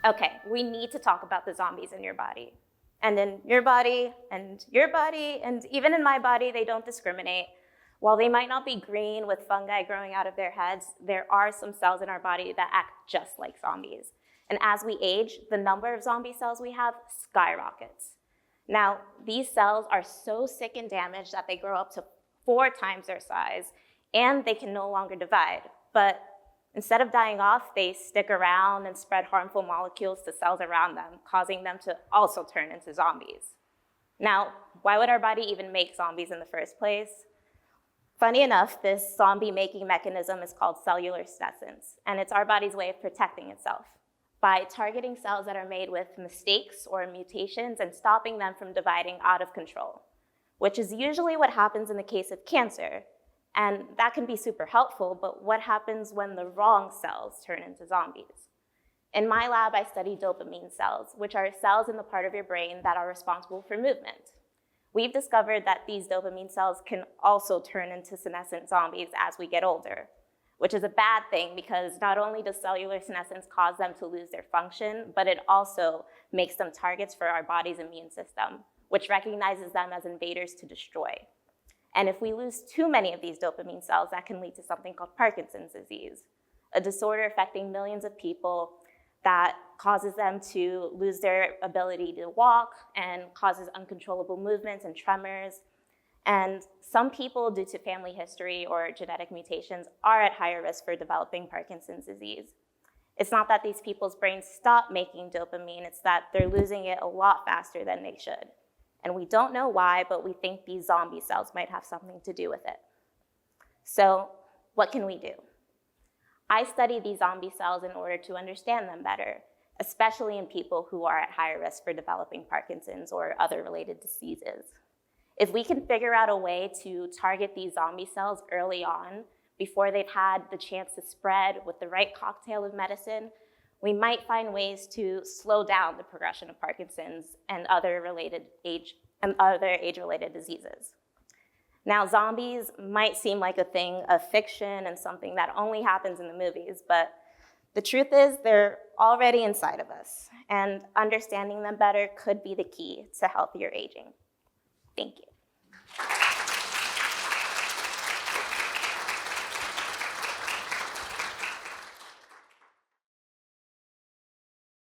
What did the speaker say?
Okay, we need to talk about the zombies in your body. And in your body, and your body, and even in my body, they don't discriminate. While they might not be green with fungi growing out of their heads, there are some cells in our body that act just like zombies. And as we age, the number of zombie cells we have skyrockets. Now, these cells are so sick and damaged that they grow up to 4 times their size, and they can no longer divide. But instead of dying off, they stick around and spread harmful molecules to cells around them, causing them to also turn into zombies. Now, why would our body even make zombies in the first place? Funny enough, this zombie-making mechanism is called cellular senescence, and it's our body's way of protecting itself by targeting cells that are made with mistakes or mutations and stopping them from dividing out of control, which is usually what happens in the case of cancer. And that can be super helpful, but what happens when the wrong cells turn into zombies? In my lab, I study dopamine cells, which are cells in the part of your brain that are responsible for movement. We've discovered that these dopamine cells can also turn into senescent zombies as we get older, which is a bad thing because not only does cellular senescence cause them to lose their function, but it also makes them targets for our body's immune system, which recognizes them as invaders to destroy. And if we lose too many of these dopamine cells, that can lead to something called Parkinson's disease, a disorder affecting millions of people that causes them to lose their ability to walk and causes uncontrollable movements and tremors. And some people, due to family history or genetic mutations, are at higher risk for developing Parkinson's disease. It's not that these people's brains stop making dopamine, it's that they're losing it a lot faster than they should. And we don't know why, but we think these zombie cells might have something to do with it. So what can we do? I study these zombie cells in order to understand them better, especially in people who are at higher risk for developing Parkinson's or other related diseases. If we can figure out a way to target these zombie cells early on, before they've had the chance to spread with the right cocktail of medicine, we might find ways to slow down the progression of Parkinson's and other age-related diseases. Now, zombies might seem like a thing of fiction and something that only happens in the movies, but the truth is they're already inside of us, and understanding them better could be the key to healthier aging. Thank you.